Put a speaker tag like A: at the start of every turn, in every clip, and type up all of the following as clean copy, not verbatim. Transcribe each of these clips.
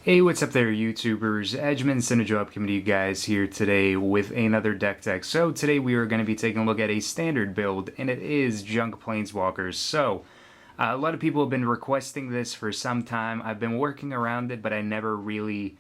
A: Hey, what's up there, YouTubers? Edgeman Synergy coming to you guys here today with another deck tech. So today we are going to be taking a look at a standard build, and it is Junk Planeswalkers. So a lot of people have been requesting this for some time. I've been working around it, but I never really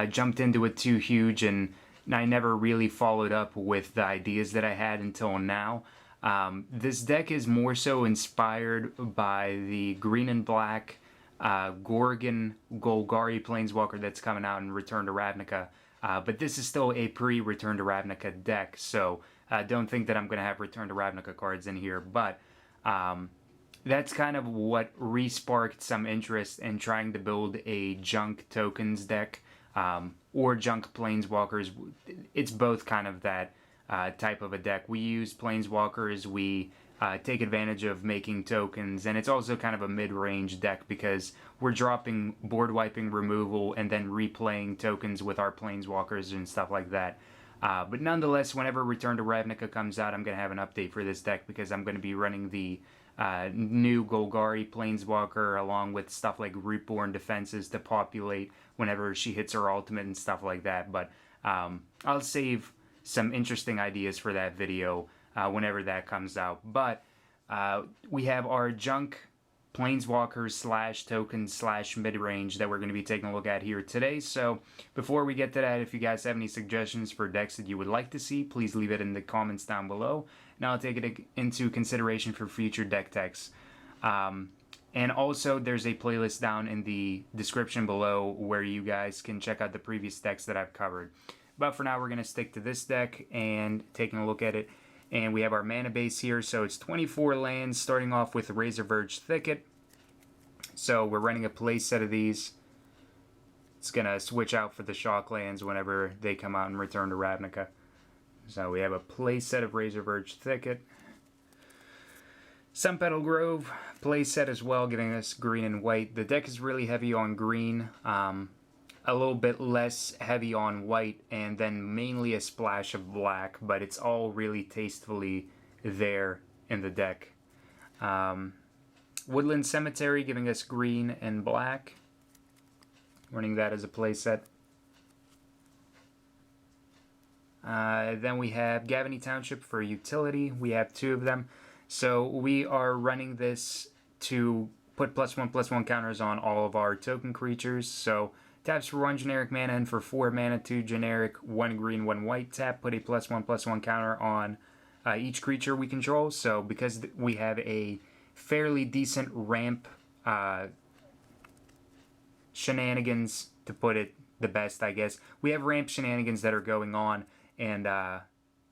A: jumped into it too huge, and I never really followed up with the ideas that I had until now. This deck is more so inspired by the green and black Gorgon Golgari Planeswalker that's coming out in Return to Ravnica. But this is still a pre-Return to Ravnica deck, so don't think that I'm going to have Return to Ravnica cards in here. But that's kind of what re-sparked some interest in trying to build a Junk Tokens deck or Junk Planeswalkers. It's both kind of that type of a deck. We use Planeswalkers, we take advantage of making tokens, and it's also kind of a mid-range deck because we're dropping board wiping removal and then replaying tokens with our Planeswalkers and stuff like that. But nonetheless, whenever Return to Ravnica comes out, I'm going to have an update for this deck because I'm going to be running the new Golgari Planeswalker along with stuff like Rootborn Defenses to populate whenever she hits her ultimate and stuff like that. But I'll save some interesting ideas for that video whenever that comes out. But we have our Junk Planeswalkers slash tokens slash mid-range that we're going to be taking a look at here today. So before we get to that, if you guys have any suggestions for decks that you would like to see, please leave it in the comments down below, and I'll take it into consideration for future deck techs. And also, there's a playlist down in the description below where you guys can check out the previous decks that I've covered. But for now, we're going to stick to this deck and taking a look at it. And we have our mana base here, so it's 24 lands, starting off with Razorverge Thicket. So we're running a play set of these. It's going to switch out for the shock lands whenever they come out and Return to Ravnica. So we have a play set of Razorverge Thicket. Sunpetal Grove, play set as well, giving us green and white. The deck is really heavy on green. A little bit less heavy on white, and then mainly a splash of black, but it's all really tastefully there in the deck. Woodland Cemetary giving us green and black, running that as a playset. Then we have Gavony Township for utility. We have two of them. So we are running this to put +1/+1 counters on all of our token creatures. So taps for 1 generic mana, and for 4 mana, 2 generic, 1 green, 1 white tap. Put a +1/+1 counter on each creature we control. So because we have a fairly decent ramp shenanigans, to put it the best, I guess. We have ramp shenanigans that are going on, and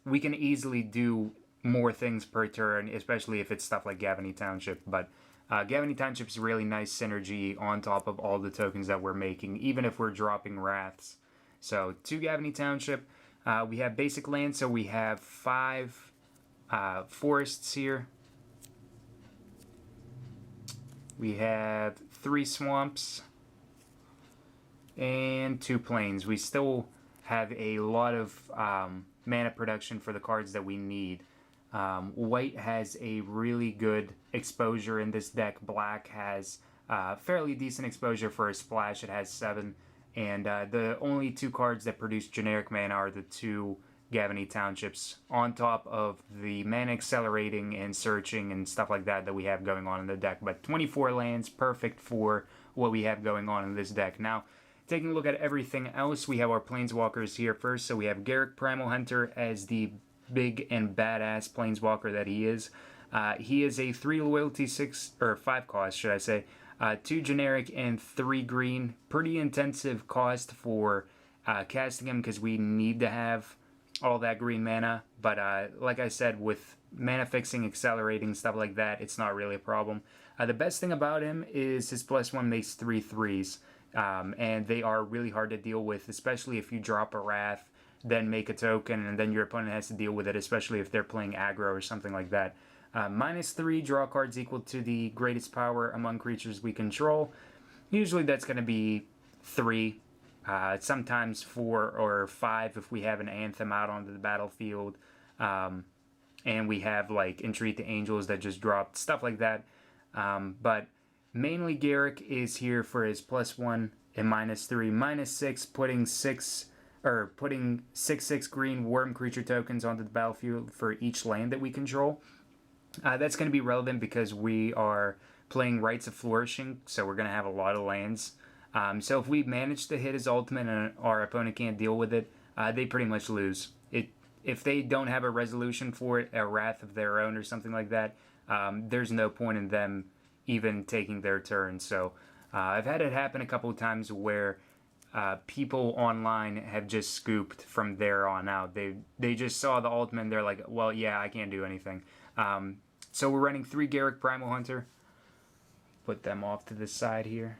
A: we can easily do more things per turn, especially if it's stuff like Gavony Township. But Gavony Township is really nice synergy on top of all the tokens that we're making, even if we're dropping Wraths. So, to Gavony Township, we have basic land, so we have 5 forests here. We have 3 swamps and 2 plains. We still have a lot of mana production for the cards that we need. White has a really good exposure in this deck. Black has fairly decent exposure for a splash. It has 7. And the only 2 cards that produce generic mana are the 2 Gavony Townships, on top of the mana accelerating and searching and stuff like that that we have going on in the deck. But 24 lands, perfect for what we have going on in this deck. Now, taking a look at everything else, we have our Planeswalkers here first. So we have Garruk Primal Hunter as the big and badass Planeswalker that he is. He is a 3 loyalty, 5 cost, should I say. 2 generic and 3 green. Pretty intensive cost for casting him because we need to have all that green mana. But like I said, with mana fixing, accelerating, stuff like that, it's not really a problem. The best thing about him is his +1 makes 3 3s. And they are really hard to deal with, especially if you drop a Wrath, then make a token, and then your opponent has to deal with it, especially if they're playing aggro or something like that. -3, draw cards equal to the greatest power among creatures we control. Usually that's going to be 3, sometimes 4 or 5 if we have an Anthem out onto the battlefield. And we have like Entreat the Angels that just dropped, stuff like that. But mainly Garruk is here for his +1 and -3, -6, putting 6/6 green worm creature tokens onto the battlefield for each land that we control. That's going to be relevant because we are playing Rites of Flourishing, so we're going to have a lot of lands. So if we manage to hit his ultimate and our opponent can't deal with it, they pretty much lose. If they don't have a resolution for it, a wrath of their own or something like that, there's no point in them even taking their turn. So I've had it happen a couple of times where people online have just scooped from there on out. They just saw the ultimate and they're like, well, yeah, I can't do anything. So we're running 3 Garruk Primal Hunter. Put them off to the side here.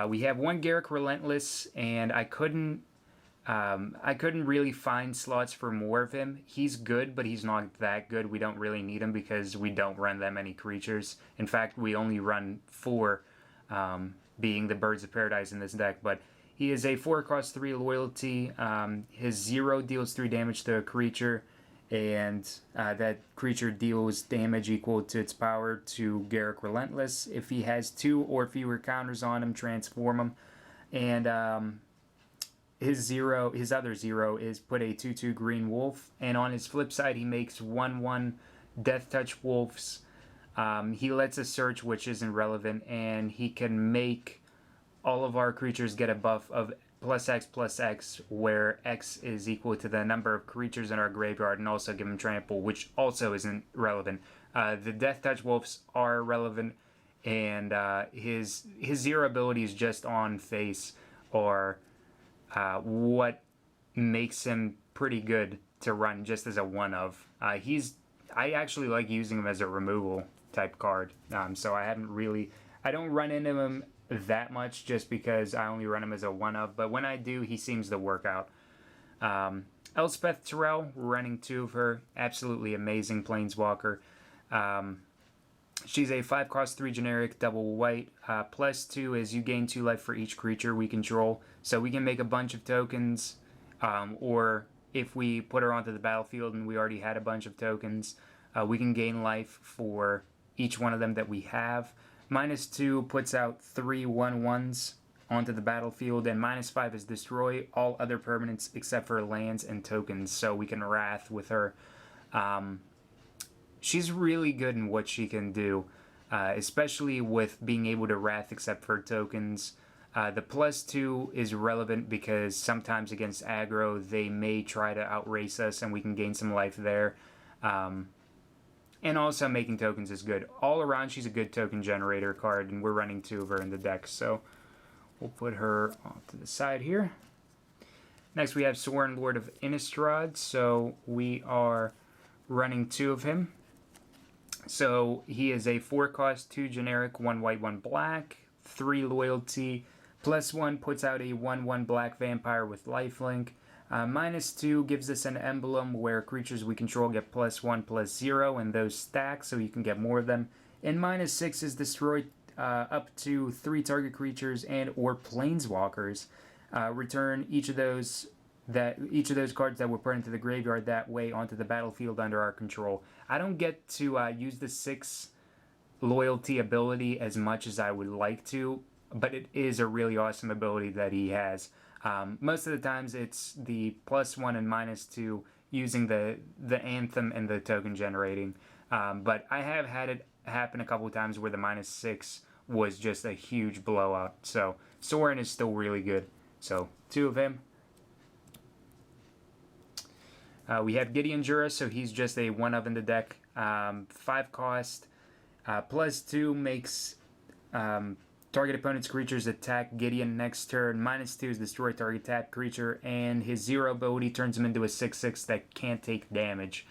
A: We have 1 Garruk Relentless, and I couldn't really find slots for more of him. He's good, but he's not that good. We don't really need him because we don't run that many creatures. In fact, we only run 4, being the Birds of Paradise in this deck. But he is a 4-cost 3 loyalty. His 0 deals 3 damage to a creature, and that creature deals damage equal to its power to Garruk Relentless. If he has 2 or fewer counters on him, transform him. And his other 0 is put a 2/2 green wolf, and on his flip side he makes 1/1 Death Touch wolves. He lets us search, which isn't relevant, and he can make all of our creatures get a buff of +X/+X, where X is equal to the number of creatures in our graveyard, and also give him trample, which also isn't relevant. The Death Touch wolves are relevant, and his 0 abilities just on face are what makes him pretty good to run just as a 1-of. I actually like using him as a removal type card, so I don't run into him that much just because I only run him as a 1-of, but when I do, he seems to work out. Elspeth Tirel, running 2 of her, absolutely amazing planeswalker. She's a 5-cost 3 generic, double white. +2 is you gain 2 life for each creature we control. So we can make a bunch of tokens, or if we put her onto the battlefield and we already had a bunch of tokens, we can gain life for each one of them that we have. -2 puts out 3 1/1s onto the battlefield, and -5 is destroy all other permanents except for lands and tokens, so we can wrath with her. She's really good in what she can do, especially with being able to wrath except for tokens. The +2 is relevant because sometimes against aggro they may try to outrace us and we can gain some life there. And also making tokens is good. All around she's a good token generator card, and we're running 2 of her in the deck, so we'll put her off to the side here. Next we have Sorin, Lord of Innistrad, so we are running 2 of him. So he is a 4-cost 2 generic, 1 white, 1 black, 3 loyalty, +1 puts out a 1/1 black vampire with lifelink. -2 gives us an emblem where creatures we control get +1/+0, and those stack, so you can get more of them. And -6 is destroy up to 3 target creatures and or planeswalkers. Return each of those cards that were put into the graveyard that way onto the battlefield under our control. I don't get to use the 6 loyalty ability as much as I would like to, but it is a really awesome ability that he has. Most of the times it's the +1 and -2 using the anthem and the token generating. But I have had it happen a couple of times where the -6 was just a huge blowout. So Sorin is still really good. So 2 of him. We have Gideon Jura, so he's just a 1-of in the deck. 5 cost. +2 makes target opponent's creatures attack Gideon next turn. -2 is destroy target tapped creature, and his 0 ability turns him into a 6/6 that can't take damage.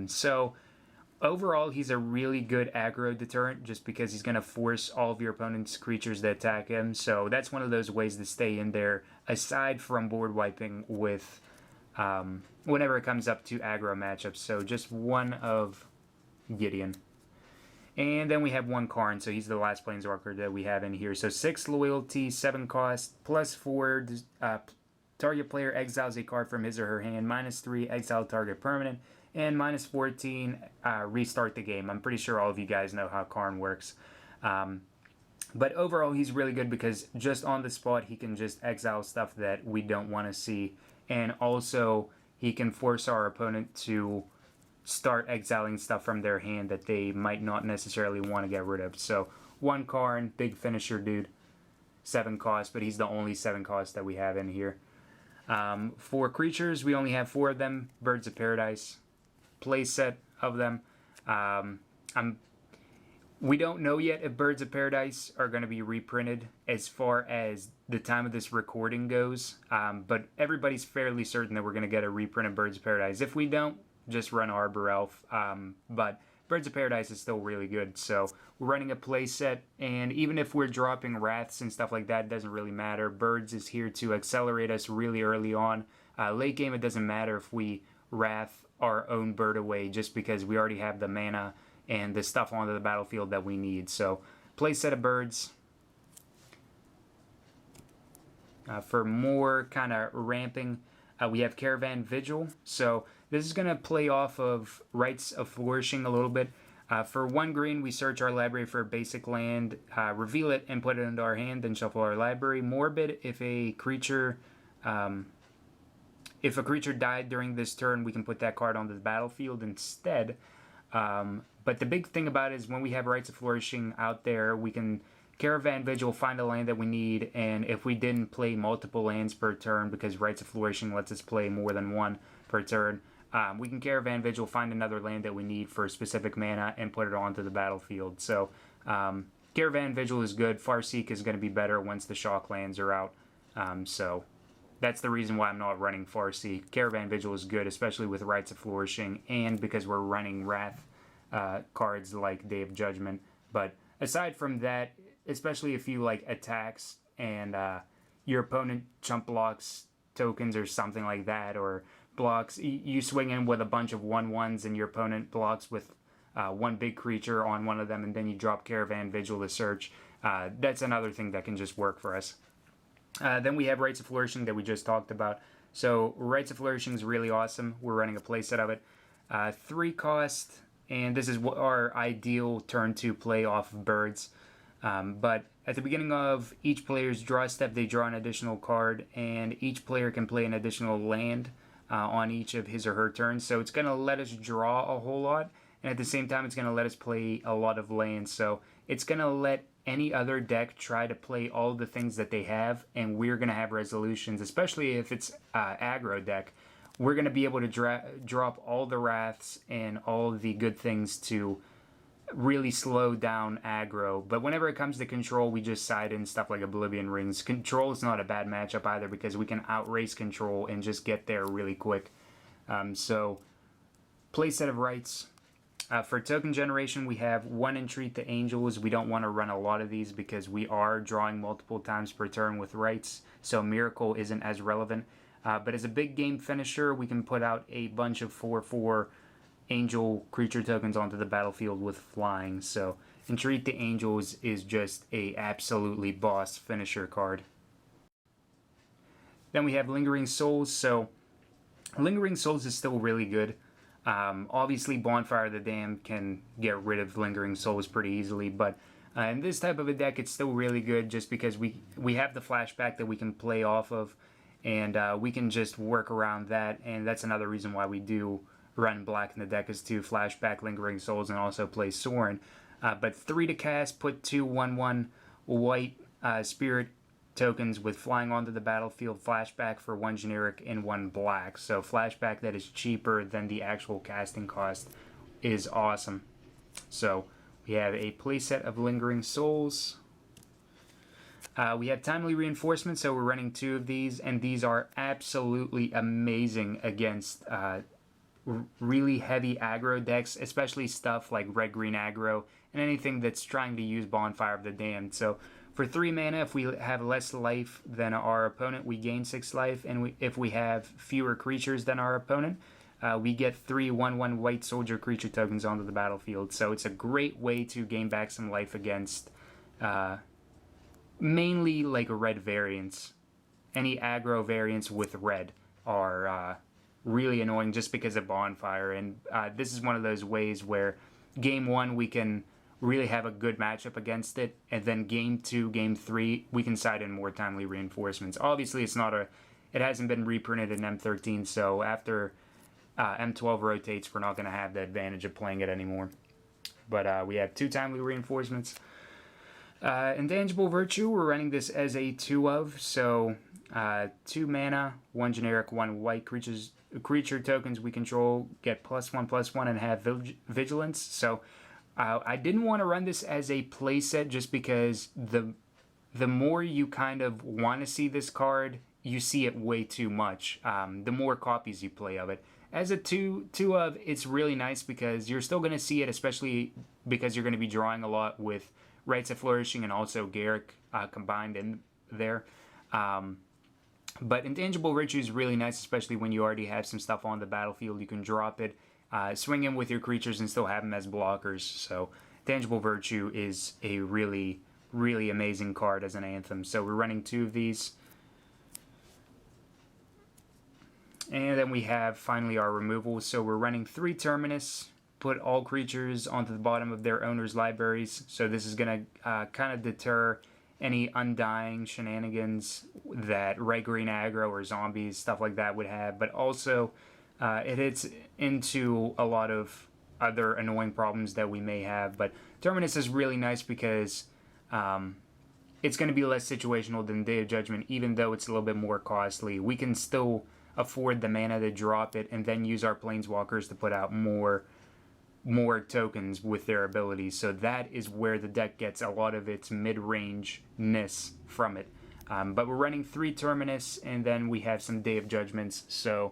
A: So overall, he's a really good aggro deterrent just because he's going to force all of your opponent's creatures to attack him. So that's one of those ways to stay in there, aside from board wiping with whenever it comes up to aggro matchups. So just 1 of Gideon. And then we have 1 Karn, so he's the last planeswalker that we have in here. So 6 loyalty, 7 cost, +4, target player exiles a card from his or her hand, -3, exile target permanent, and -14, restart the game. I'm pretty sure all of you guys know how Karn works. But overall, he's really good because just on the spot, he can just exile stuff that we don't want to see. And also, he can force our opponent to start exiling stuff from their hand that they might not necessarily want to get rid of. So, 1 Karn, big finisher dude. 7 cost, but he's the only 7 cost that we have in here. For creatures, we only have 4 of them. Birds of Paradise. Play set of them. We don't know yet if Birds of Paradise are going to be reprinted as far as the time of this recording goes, but everybody's fairly certain that we're going to get a reprint of Birds of Paradise. If we don't, just run Arbor Elf, but Birds of Paradise is still really good, so we're running a play set, and even if we're dropping Wraths and stuff like that, it doesn't really matter. Birds is here to accelerate us really early on. Late game, it doesn't matter if we Wrath our own bird away, just because we already have the mana and the stuff onto the battlefield that we need. So, play set of birds. For more kind of ramping, we have Caravan Vigil. So, this is going to play off of Rites of Flourishing a little bit. For 1 green, we search our library for a basic land, reveal it, and put it into our hand, then shuffle our library. Morbid, if a creature died during this turn, we can put that card onto the battlefield instead. But the big thing about it is when we have Rites of Flourishing out there, we can Caravan Vigil, find a land that we need, and if we didn't play multiple lands per turn, because Rites of Flourishing lets us play more than 1 per turn, we can Caravan Vigil, find another land that we need for a specific mana, and put it onto the battlefield. So, Caravan Vigil is good. Farseek is going to be better once the shock lands are out. So, that's the reason why I'm not running Farseek. Caravan Vigil is good, especially with Rites of Flourishing, and because we're running Wrath cards like Day of Judgement. But aside from that, especially if you like attacks and your opponent chump blocks tokens or something like that, or blocks, you swing in with a bunch of 1/1s and your opponent blocks with 1 big creature on one of them, and then you drop Caravan Vigil to search. That's another thing that can just work for us. Then we have Rites of Flourishing that we just talked about. So Rites of Flourishing is really awesome. We're running a playset of it. 3 cost, and this is our ideal turn to play off of birds. But at the beginning of each player's draw step, they draw an additional card, and each player can play an additional land on each of his or her turns. So it's going to let us draw a whole lot, and at the same time, it's going to let us play a lot of lands. So it's going to let any other deck try to play all the things that they have, and we're going to have resolutions, especially if it's aggro deck. We're going to be able to drop all the Wraths and all the good things to really slow down aggro. But whenever it comes to control, we just side in stuff like Oblivion Rings. Control is not a bad matchup either, because we can outrace control and just get there really quick. So, play set of Rites. For token generation, we have 1 Entreat the Angels. We don't want to run a lot of these because we are drawing multiple times per turn with Rites, so Miracle isn't as relevant. But as a big game finisher, we can put out a bunch of 4/4 Angel creature tokens onto the battlefield with flying. So Entreat the Angels is just a absolutely boss finisher card. Then we have Lingering Souls. So Lingering Souls is still really good. Obviously, Bonfire of the Damned can get rid of Lingering Souls pretty easily, but in this type of a deck, it's still really good just because we have the flashback that we can play off of, and we can just work around that, and that's another reason why we do run black in the deck, is to flashback Lingering Souls and also play Sorin. But 3 to cast, put 2 1/1 white spirit tokens with flying onto the battlefield, flashback for 1 generic and 1 black. So flashback that is cheaper than the actual casting cost is awesome. So we have a playset of Lingering Souls. We have Timely Reinforcement, so we're running 2 of these, and these are absolutely amazing against really heavy aggro decks, especially stuff like red-green aggro and anything that's trying to use Bonfire of the Damned. So for 3 mana, if we have less life than our opponent, we gain 6 life, and if we have fewer creatures than our opponent, we get 3 1/1 white soldier creature tokens onto the battlefield. So it's a great way to gain back some life against mainly like red variants. Any aggro variants with red are really annoying just because of Bonfire, and this is one of those ways where game 1 we can really have a good matchup against it, and then game 2, game 3, we can side in more timely reinforcements. Obviously, it hasn't been reprinted in M13, so after M12 rotates, we're not going to have the advantage of playing it anymore. But we have 2 timely reinforcements. Intangible Virtue, we're running this as a 2 of, so 2 mana, 1 generic, 1 white creature tokens we control get +1/+1 and have vigilance. So I didn't want to run this as a playset just because the more you kind of want to see this card, you see it way too much. The more copies you play of it. As a 2 of, it's really nice because you're still going to see it, especially because you're going to be drawing a lot with Rites of Flourishing and also Garruk combined in there. But Intangible Virtue is really nice, especially when you already have some stuff on the battlefield. You can drop it, swing in with your creatures, and still have them as blockers. So Intangible Virtue is a really, really amazing card as an anthem. So we're running 2 of these. And then we have finally our removal. So we're running 3 Terminus, put all creatures onto the bottom of their owner's libraries. So this is going to kind of deter any undying shenanigans that red green aggro or zombies, stuff like that would have. But also it hits into a lot of other annoying problems that we may have. But Terminus is really nice because it's going to be less situational than Day of Judgment, even though it's a little bit more costly. We can still afford the mana to drop it and then use our Planeswalkers to put out more tokens with their abilities. So that is where the deck gets a lot of its mid-range-ness from it. But we're running 3 Terminus, and then we have some Day of Judgments. So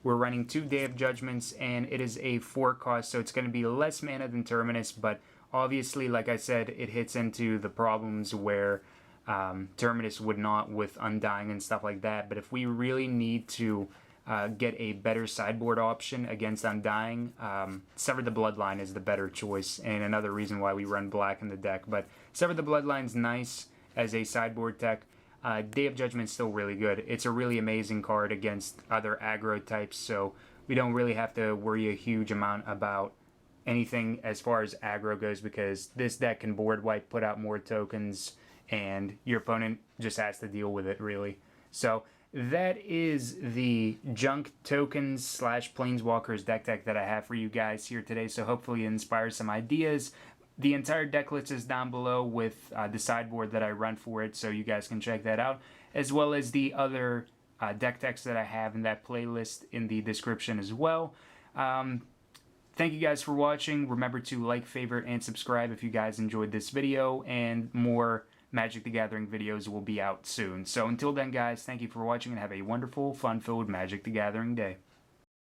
A: we're running 2 Day of Judgments, and it is a 4 cost, so it's going to be less mana than Terminus, but obviously, like I said, it hits into the problems where Terminus would not with Undying and stuff like that. But if we really need to get a better sideboard option against Undying, Sever the Bloodline is the better choice, and another reason why we run black in the deck. But Sever the Bloodline's nice as a sideboard tech. Day of Judgment's still really good. It's a really amazing card against other aggro types, so we don't really have to worry a huge amount about anything as far as aggro goes, because this deck can board wipe, put out more tokens, and your opponent just has to deal with it, really. So that is the junk tokens / Planeswalkers deck that I have for you guys here today. So hopefully it inspires some ideas. The entire deck list is down below with the sideboard that I run for it, so you guys can check that out, as well as the other deck decks that I have in that playlist in the description as well. Thank you guys for watching. Remember to like, favorite, and subscribe if you guys enjoyed this video, and more Magic the Gathering videos will be out soon. So until then, guys, thank you for watching and have a wonderful, fun-filled Magic the Gathering day.